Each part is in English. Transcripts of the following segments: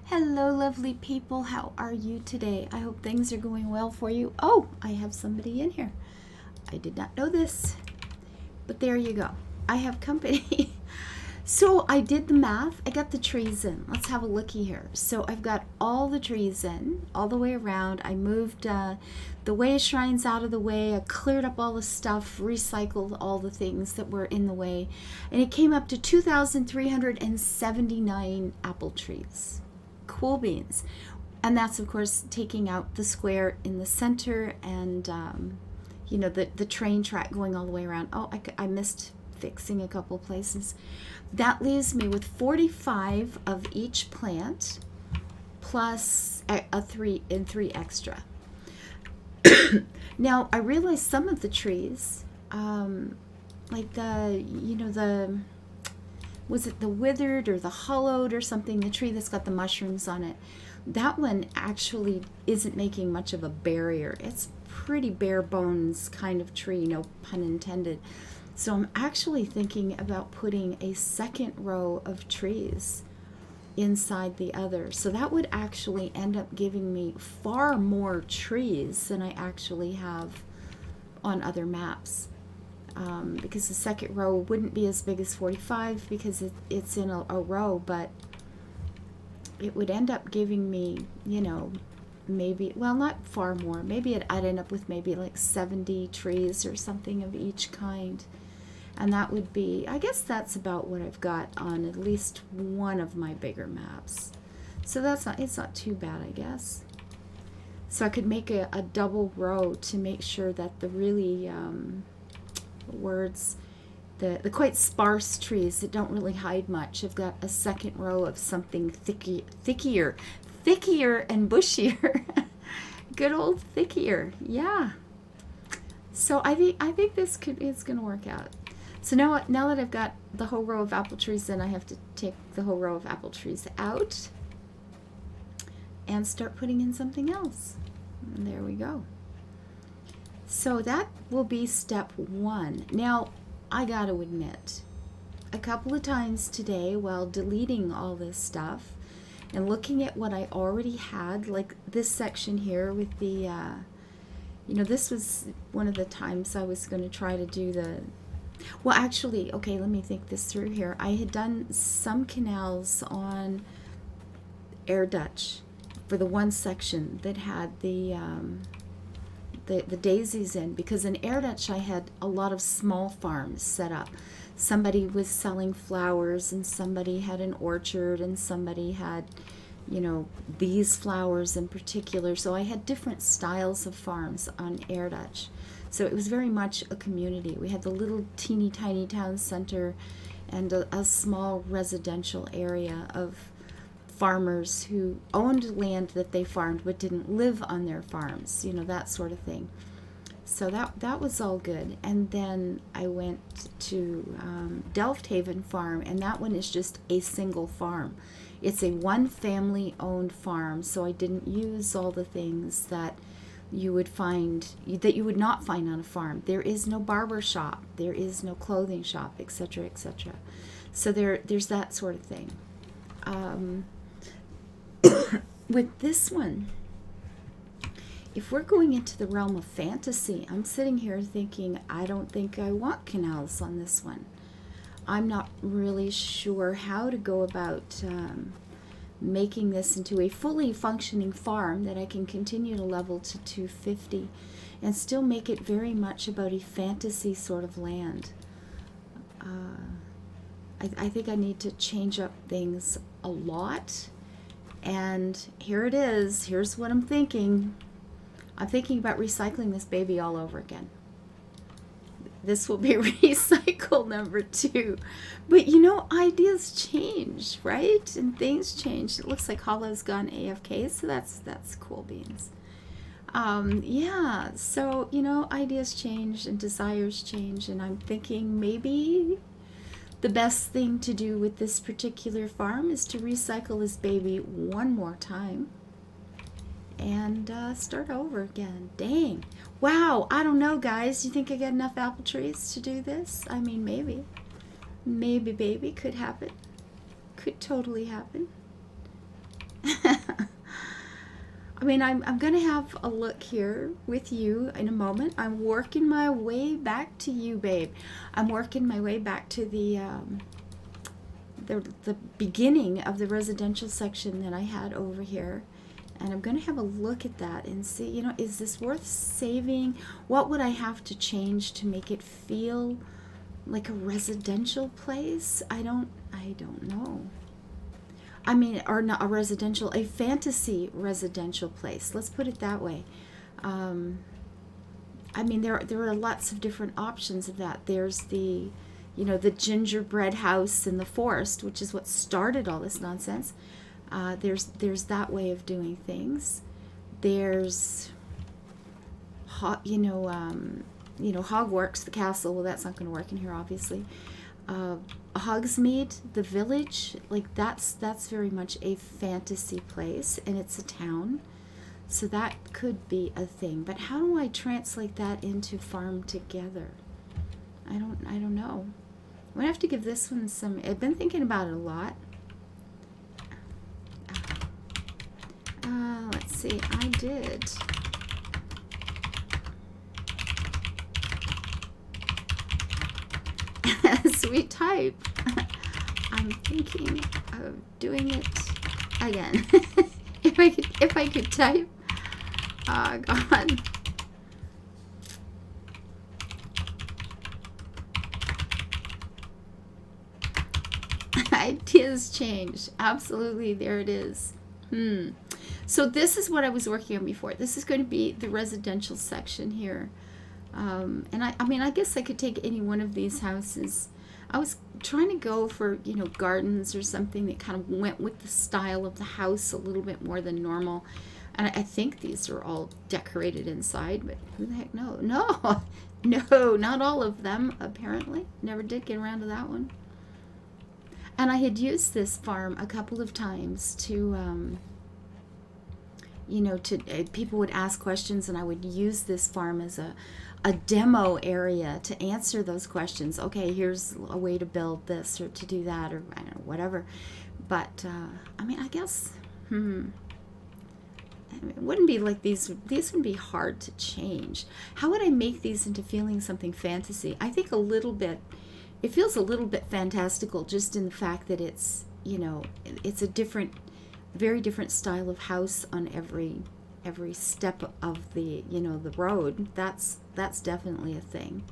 Hello, lovely people. How are you today? I hope things are going well for you. Oh, I have somebody in here. I did not know this, but there you go. I have company. So I did the math. I got the trees in. Let's have a looky here. So I've got all the trees in, all the way around. I moved the way shrines out of the way. I cleared up all the stuff, recycled all the things that were in the way. And it came up to 2,379 apple trees. Cool beans. And that's, of course, taking out the square in the center and, the train track going all the way around. Oh, I missed fixing a couple places. That leaves me with 45 of each plant plus three extra. Now, I realized some of the trees, like was it the withered or the hollowed or something, the tree that's got the mushrooms on it, that one actually isn't making much of a barrier. It's pretty bare bones kind of tree, no pun intended. So I'm actually thinking about putting a second row of trees inside the other. So that would actually end up giving me far more trees than I actually have on other maps. Because the second row wouldn't be as big as 45 because it's in a row, but it would end up giving me, maybe, well, not far more. Maybe I'd end up with maybe like 70 trees or something of each kind. And that would be, I guess that's about what I've got on at least one of my bigger maps. So it's not too bad, I guess. So I could make a double row to make sure that the really, the quite sparse trees that don't really hide much have got a second row of something thickier and bushier. Good old thickier, yeah. So I think this is going to work out. So now that I've got the whole row of apple trees in, I have to take the whole row of apple trees out and start putting in something else. And there we go. So that will be step one. Now, I got to admit, a couple of times today while deleting all this stuff and looking at what I already had, like this section here with the, this was one of the times I was going to try to do well, actually, okay, let me think this through here. I had done some canals on Air Dutch for the one section that had the daisies in, because in Air Dutch I had a lot of small farms set up. Somebody was selling flowers and somebody had an orchard and somebody had, these flowers in particular. So I had different styles of farms on Air Dutch. So it was very much a community. We had the little teeny tiny town center and a small residential area of farmers who owned land that they farmed but didn't live on their farms, that sort of thing. So that was all good. And then I went to Delft Haven Farm, and that one is just a single farm. It's a one family owned farm, so I didn't use all the things that you would not find on a farm. There is no barber shop, there is no clothing shop, etc., etc. So there's that sort of thing. With this one, if we're going into the realm of fantasy, I'm sitting here thinking, I don't think I want canals on this one. I'm not really sure how to go about making this into a fully functioning farm that I can continue to level to 250 and still make it very much about a fantasy sort of land. I think I need to change up things a lot. And here it is. Here's what I'm thinking. I'm thinking about recycling this baby all over again. This will be recycle number 2. But ideas change, right? And things change. It looks like Hollow's gone AFK, so that's cool beans. Yeah, so, ideas change and desires change, and I'm thinking maybe the best thing to do with this particular farm is to recycle this baby one more time and start over again. Dang. Wow, I don't know, guys. You think I got enough apple trees to do this? I mean, maybe. Maybe, baby. Could happen. Could totally happen. I mean, I'm going to have a look here with you in a moment. I'm working my way back to you, babe. I'm working my way back to the beginning of the residential section that I had over here. And I'm going to have a look at that and see, you know, is this worth saving? What would I have to change to make it feel like a residential place? I don't know. I mean, or not a residential, a fantasy residential place. Let's put it that way. I mean, there are lots of different options of that. There's the, you know, the gingerbread house in the forest, which is what started all this nonsense. There's that way of doing things. There's, Hogwarts, the castle. Well, that's not going to work in here, obviously. Hogsmeade, the village, like that's very much a fantasy place, and it's a town, so that could be a thing. But how do I translate that into farm together? I don't know. I'm gonna have to give this one some. I've been thinking about it a lot. Let's see. I did. Sweet type. I'm thinking of doing it again. if I could type. Oh God. Ideas change. Absolutely, there it is. So this is what I was working on before. This is going to be the residential section here. And I mean, I guess I could take any one of these houses. I was trying to go for, you know, gardens or something that kind of went with the style of the house a little bit more than normal. And I think these are all decorated inside, but who the heck knows? No, no, not all of them, apparently. Never did get around to that one. And I had used this farm a couple of times to, people would ask questions, and I would use this farm as a demo area to answer those questions. Okay, here's a way to build this or to do that, or I don't know, whatever. But I mean, I guess it wouldn't be like these would be hard to change. How would I make these into feeling something fantasy? I think a little bit. It feels a little bit fantastical just in the fact that it's, you know, it's a different, very different style of house on every step of the, you know, the road. That's definitely a thing.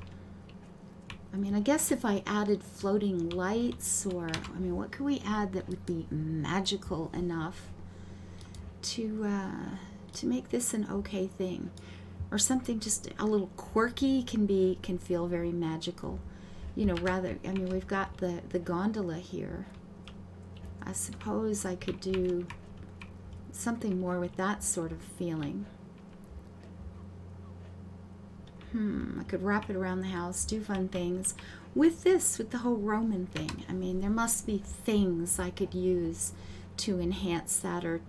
I mean, I guess if I added floating lights, or I mean, what could we add that would be magical enough to make this an okay thing, or something just a little quirky can feel very magical. You know, rather, I mean, we've got the gondola here. I suppose I could do something more with that sort of feeling. I could wrap it around the house, do fun things with this, with the whole Roman thing. I mean, there must be things I could use to enhance that or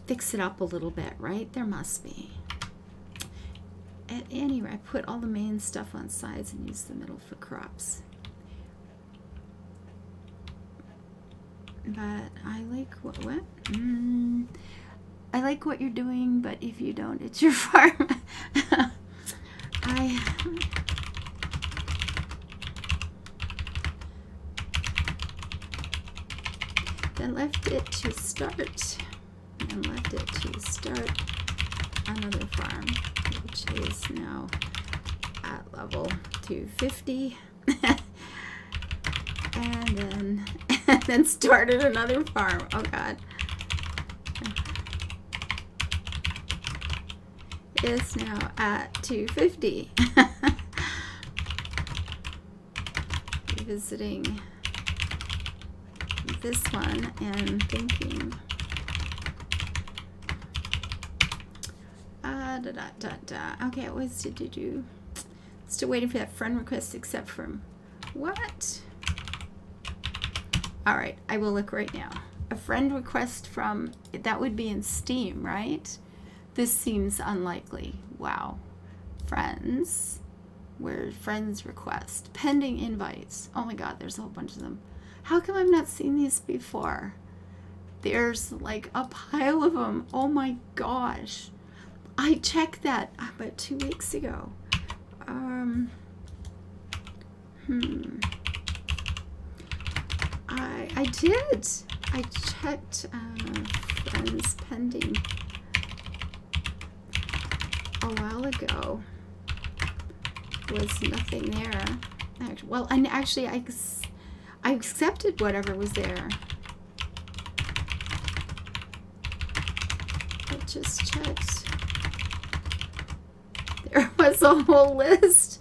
fix it up a little bit, right? There must be. At any rate, I put all the main stuff on sides and use the middle for crops. But I like what? I like what you're doing, but if you don't, it's your farm. I left it to start, and left it to start another farm, which is now at level 250, and then started another farm. Oh God. Is now at 250. Visiting this one and thinking, okay, what's to do? Still waiting for that friend request, except from what? All right, I will look right now. A friend request from, that would be in Steam, right? This seems unlikely. Wow. Friends. Where friends request. Pending invites. Oh my God, there's a whole bunch of them. How come I've not seen these before? There's like a pile of them. Oh my gosh. I checked that about 2 weeks ago. I did. I checked friends pending a while ago. Was nothing there. Well, and actually I accepted whatever was there. I just checked. There was a whole list.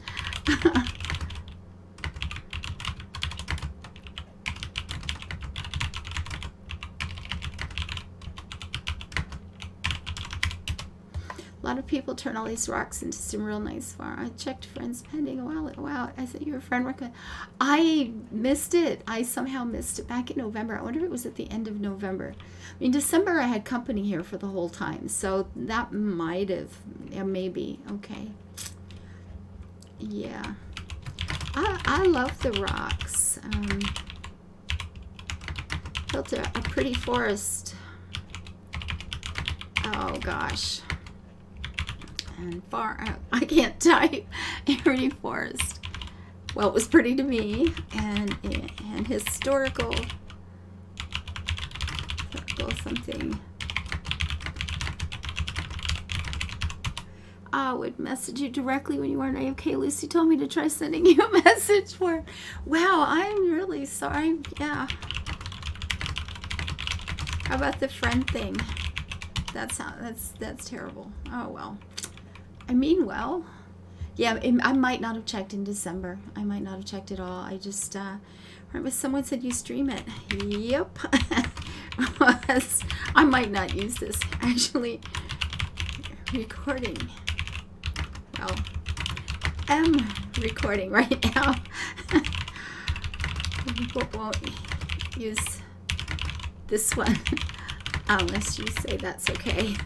A lot of people turn all these rocks into some real nice farm. I checked friends pending a while. Wow, I said your friend recommended. I missed it. I somehow missed it back in November. I wonder if it was at the end of November. I mean, December I had company here for the whole time, so that might have, yeah, maybe. Okay. Yeah. I love the rocks. Built a pretty forest. Oh gosh. And far out. I can't type. A pretty forest. Well, it was pretty to me, and historical something. I would message you directly when you weren't AFK. Lucy told me to try sending you a message for. Wow, I'm really sorry. Yeah. How about the friend thing? That's terrible. Oh well. I mean, well, yeah, I might not have checked in December. I might not have checked at all. I just, remember someone said you stream it. Yep. I might not use this, actually. Recording. Well, I'm recording right now. Won't use this one unless you say that's okay.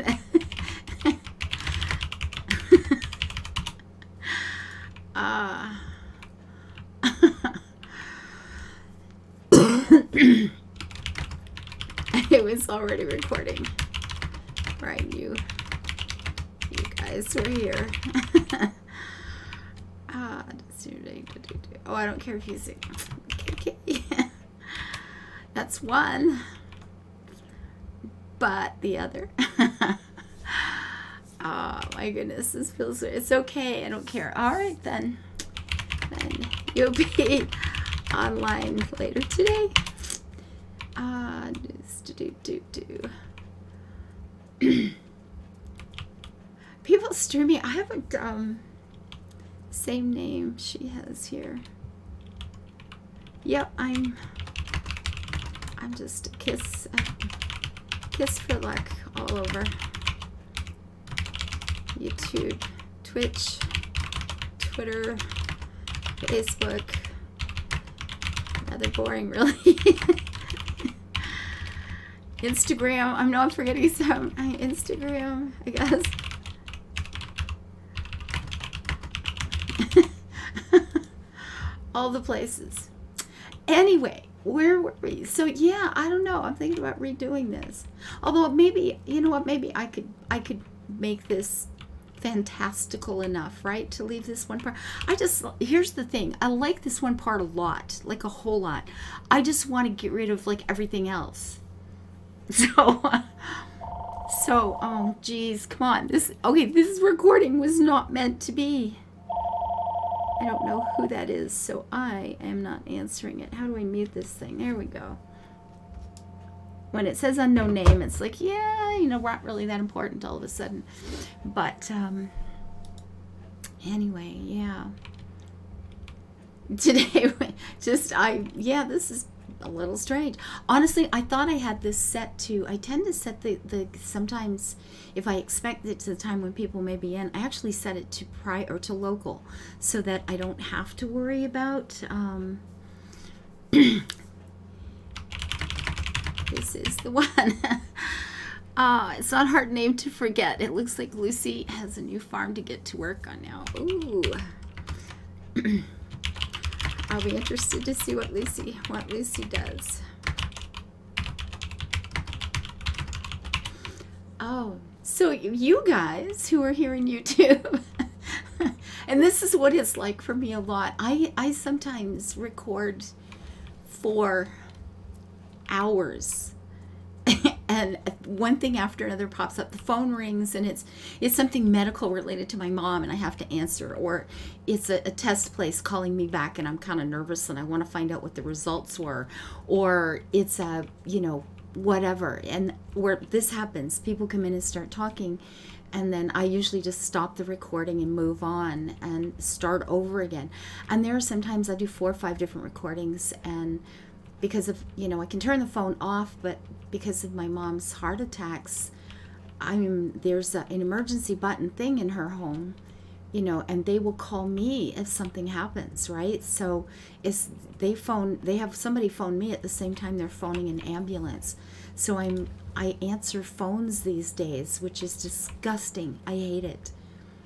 It was already recording. Right, you guys were here. Oh, I don't care if you sing. Okay. That's one. But the other. Oh my goodness, this feels weird. It's okay, I don't care. All right then. Then you'll be online later today. People streaming. I haven't same name she has here. Yep, I'm just a kiss for luck all over. YouTube, Twitch, Twitter, Facebook. Rather boring, really. Instagram. I know I'm forgetting some. Instagram, I guess. All the places. Anyway, where were we? So yeah, I don't know. I'm thinking about redoing this. Although maybe, you know what? Maybe I could make this fantastical enough, right, to leave this one part. Here's the thing. I like this one part a lot, like a whole lot. I just want to get rid of like everything else. So, oh geez, come on. This recording was not meant to be. I don't know who that is, so I am not answering it. How do I mute this thing? There we go. When it says unknown name, it's like, yeah, you know, we're not really that important all of a sudden. But, anyway, yeah. Today, this is a little strange. Honestly, I thought I had this set to, I tend to set the sometimes if I expect it to the time when people may be in, I actually set it to to local so that I don't have to worry about, this is the one. It's not a hard name to forget. It looks like Lucy has a new farm to get to work on now. Ooh. I'll be interested to see what Lucy does. Oh, so you guys who are here on YouTube, and this is what it's like for me a lot. I sometimes record for hours and one thing after another pops up. The phone rings and it's something medical related to my mom and I have to answer, or it's a test place calling me back and I'm kind of nervous and I want to find out what the results were, or it's a whatever. And where this happens, people come in and start talking, and then I usually just stop the recording and move on and start over again. And there are sometimes I do 4 or 5 different recordings, and because of I can turn the phone off, but because of my mom's heart attacks, there's an emergency button thing in her home, and they will call me if something happens, right? So they have somebody phone me at the same time they're phoning an ambulance. So I answer phones these days, which is disgusting. I hate it.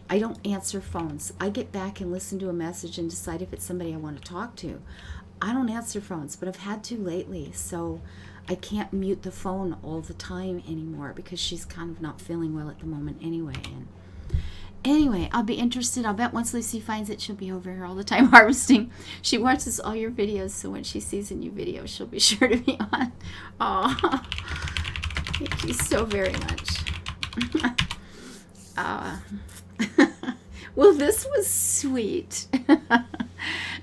I don't answer phones. I get back and listen to a message and decide if it's somebody I want to talk to. I don't answer phones, but I've had to lately, so I can't mute the phone all the time anymore because she's kind of not feeling well at the moment anyway. And anyway, I'll be interested. I'll bet once Lucy finds it, she'll be over here all the time harvesting. She watches all your videos, so when she sees a new video, she'll be sure to be on. Aw, thank you so very much. Well, this was sweet.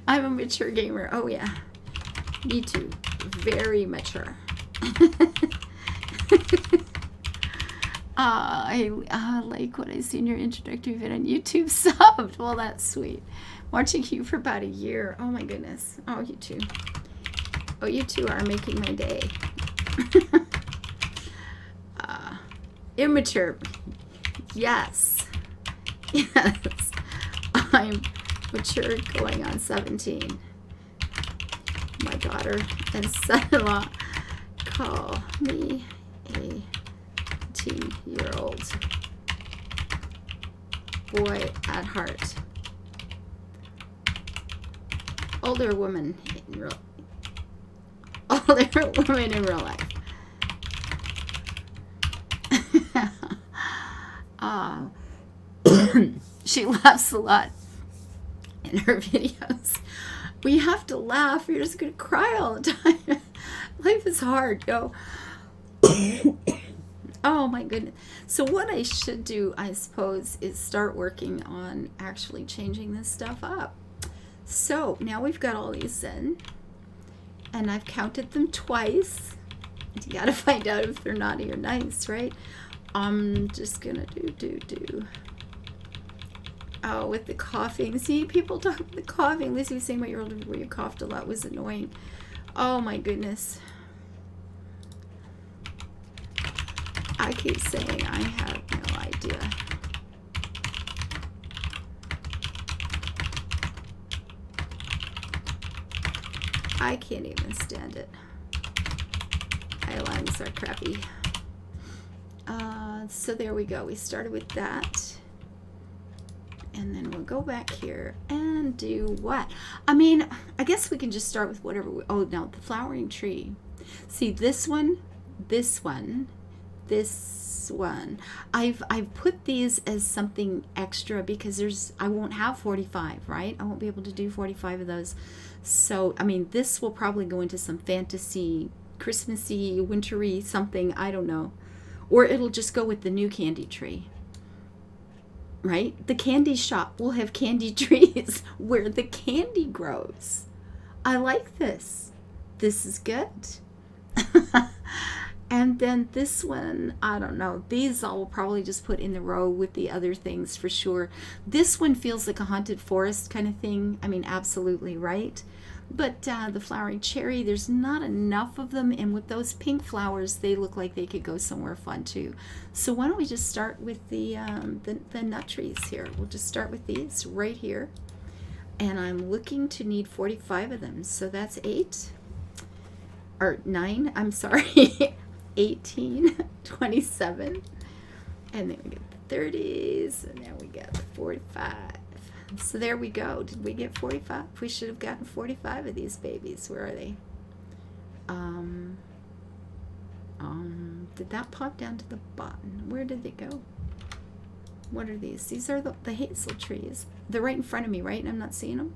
I'm a mature gamer. Oh, yeah. Me too. Very mature. I like what I see in your introductory video on YouTube. Subbed. Well, that's sweet. Watching you for about a year. Oh, my goodness. Oh, you two. Oh, you two are making my day. Immature. Yes. Yes. I'm mature going on 17. My daughter and son-in-law call me a 18-year-old boy at heart. Older woman in real life. She laughs a lot in her videos. We have to laugh. You're just going to cry all the time. Life is hard, yo. Oh my goodness. So what I should do, I suppose, is start working on actually changing this stuff up. So now we've got all these in, and I've counted them twice. You got to find out if they're naughty or nice, right? I'm just going to do. Oh, with the coughing. See, people talk about the coughing. Lizzie was saying about your older where you coughed a lot was annoying. Oh my goodness. I keep saying I have no idea. I can't even stand it. My lungs are crappy. So there we go. We started with that. And then we'll go back here and do what? I mean, I guess we can just start with whatever oh, no, the flowering tree. See, this one, this one, this one. I've put these as something extra because I won't have 45, right? I won't be able to do 45 of those. So, I mean, this will probably go into some fantasy, Christmassy, wintry something, I don't know. Or it'll just go with the new candy tree. Right? The candy shop will have candy trees where the candy grows. I like this. This is good. And then this one, I don't know. These I will probably just put in the row with the other things for sure. This one feels like a haunted forest kind of thing. I mean, absolutely, right? But the flowering cherry, there's not enough of them. And with those pink flowers, they look like they could go somewhere fun too. So why don't we just start with the nut trees here. We'll just start with these right here. And I'm looking to need 45 of them. So that's 8. Or 9, I'm sorry. 18, 27. And then we get the 30s. And then we got the 45. So there we go. Did we get 45? We should have gotten 45 of these babies. Where are they? Did that pop down to the bottom? Where did they go? What are these? These are the hazel trees. They're right in front of me, right? And I'm not seeing them?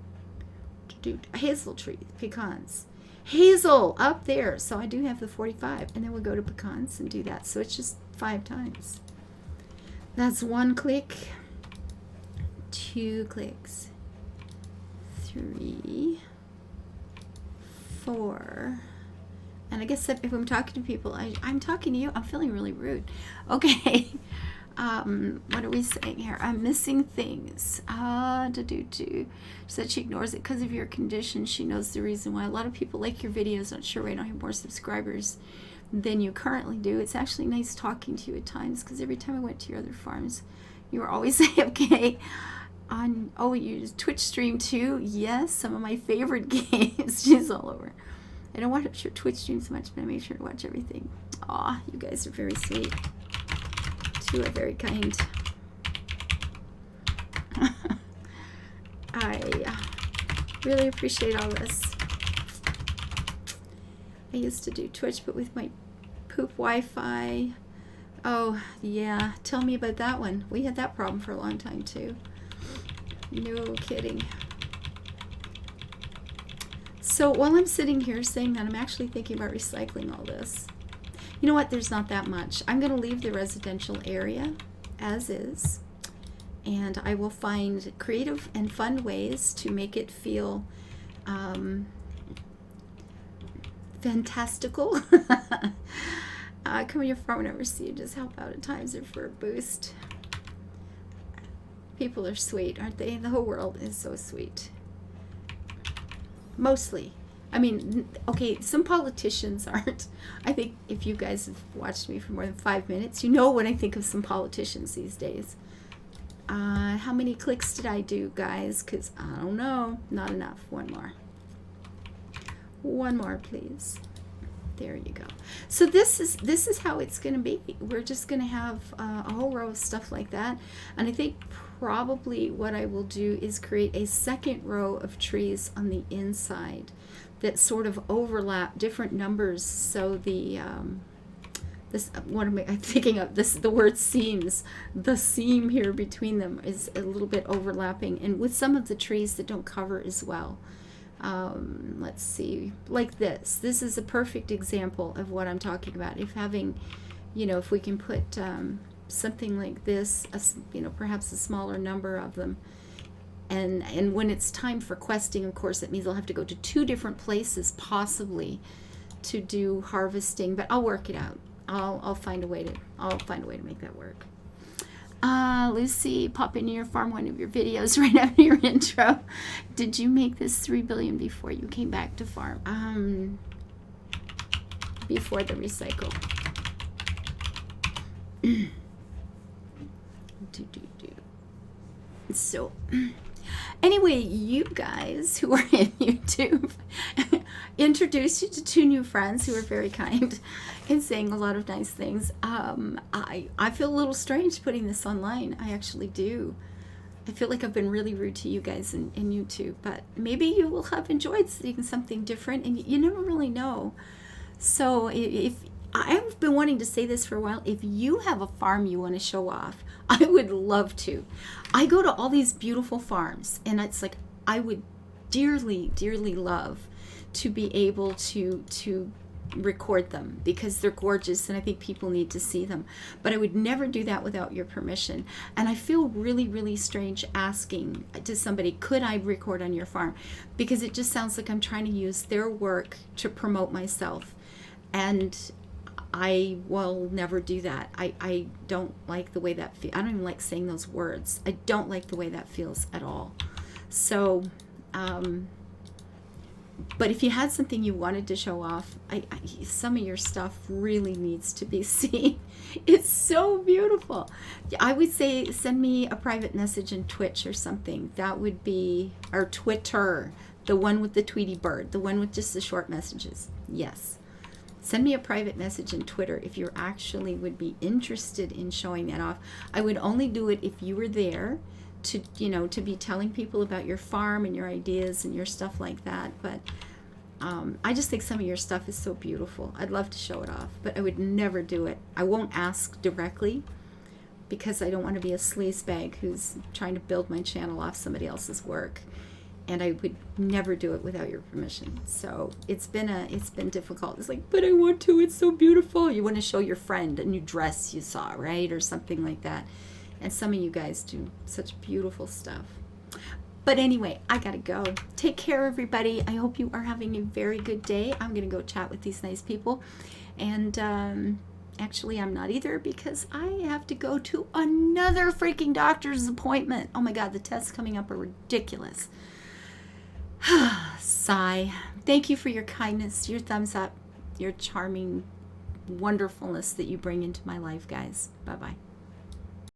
Hazel trees, pecans. Hazel up there. So I do have the 45. And then we'll go to pecans and do that. So it's just 5 times. That's 1 click. 2 clicks. 3. 4. And I guess if I'm talking to people, I'm talking to you. I'm feeling really rude. Okay. What are we saying here? I'm missing things. She said she ignores it because of your condition. She knows the reason why. A lot of people like your videos. Not sure why I don't have more subscribers than you currently do. It's actually nice talking to you at times because every time I went to your other farms, you were always AFK. You use Twitch stream too? Yes, some of my favorite games. She's all over. I don't watch your Twitch streams much, but I make sure to watch everything. Aw, you guys are very sweet. You are very kind. I really appreciate all this. I used to do Twitch, but with my poop Wi-Fi. Oh, yeah. Tell me about that one. We had that problem for a long time, too. No kidding. So while I'm sitting here saying that, I'm actually thinking about recycling all this. You know what? There's not that much. I'm going to leave the residential area as is, and I will find creative and fun ways to make it feel fantastical. Come to your farm whenever see you. Just help out at times or for a boost. People are sweet, aren't they? The whole world is so sweet. Mostly. I mean, okay, some politicians aren't. I think if you guys have watched me for more than 5 minutes, you know what I think of some politicians these days. How many clicks did I do, guys? Because I don't know. Not enough. One more. One more, please. There you go. So this is how it's going to be. We're just going to have a whole row of stuff like that. And I think probably what I will do is create a second row of trees on the inside that sort of overlap different numbers. So the what am I thinking of? The word seams. The seam here between them is a little bit overlapping, and with some of the trees that don't cover as well. Let's see, like this. This is a perfect example of what I'm talking about. If having, if we can put something like this, perhaps a smaller number of them. And when it's time for questing, of course, it means I'll have to go to 2 different places possibly to do harvesting, but I'll work it out. I'll find a way to make that work. Lucy, pop into your farm, one of your videos right after your intro. Did you make this 3 billion before you came back to farm? Before the recycle. So anyway, you guys who are in YouTube, introduced you to 2 new friends who are very kind and saying a lot of nice things. I feel a little strange putting this online. I actually do. I feel like I've been really rude to you guys in YouTube, but maybe you will have enjoyed seeing something different, and you never really know. So if I've been wanting to say this for a while, if you have a farm you want to show off, I would love to. I go to all these beautiful farms, and it's like I would dearly, dearly love to be able to record them because they're gorgeous, and I think people need to see them. But I would never do that without your permission. And I feel really, really strange asking to somebody, could I record on your farm? Because it just sounds like I'm trying to use their work to promote myself. And I will never do that. I don't like the way that feels. I don't even like saying those words. I don't like the way that feels at all. So, but if you had something you wanted to show off, some of your stuff really needs to be seen. It's so beautiful. I would say send me a private message in Twitch or something. That would be, or Twitter, the one with the Tweety bird, the one with just the short messages. Yes. Send me a private message in Twitter if you actually would be interested in showing that off. I would only do it if you were there to be telling people about your farm and your ideas and your stuff like that. But I just think some of your stuff is so beautiful. I'd love to show it off, but I would never do it. I won't ask directly because I don't want to be a sleazebag who's trying to build my channel off somebody else's work. And I would never do it without your permission. So it's been difficult. It's like, but I want to. It's so beautiful. You want to show your friend a new dress you saw, right, or something like that. And some of you guys do such beautiful stuff. But anyway, I gotta go. Take care, everybody. I hope you are having a very good day. I'm gonna go chat with these nice people, and actually, I'm not either because I have to go to another freaking doctor's appointment. Oh my God, the tests coming up are ridiculous. Sigh. Thank you for your kindness, your thumbs up, your charming wonderfulness that you bring into my life, guys. Bye-bye.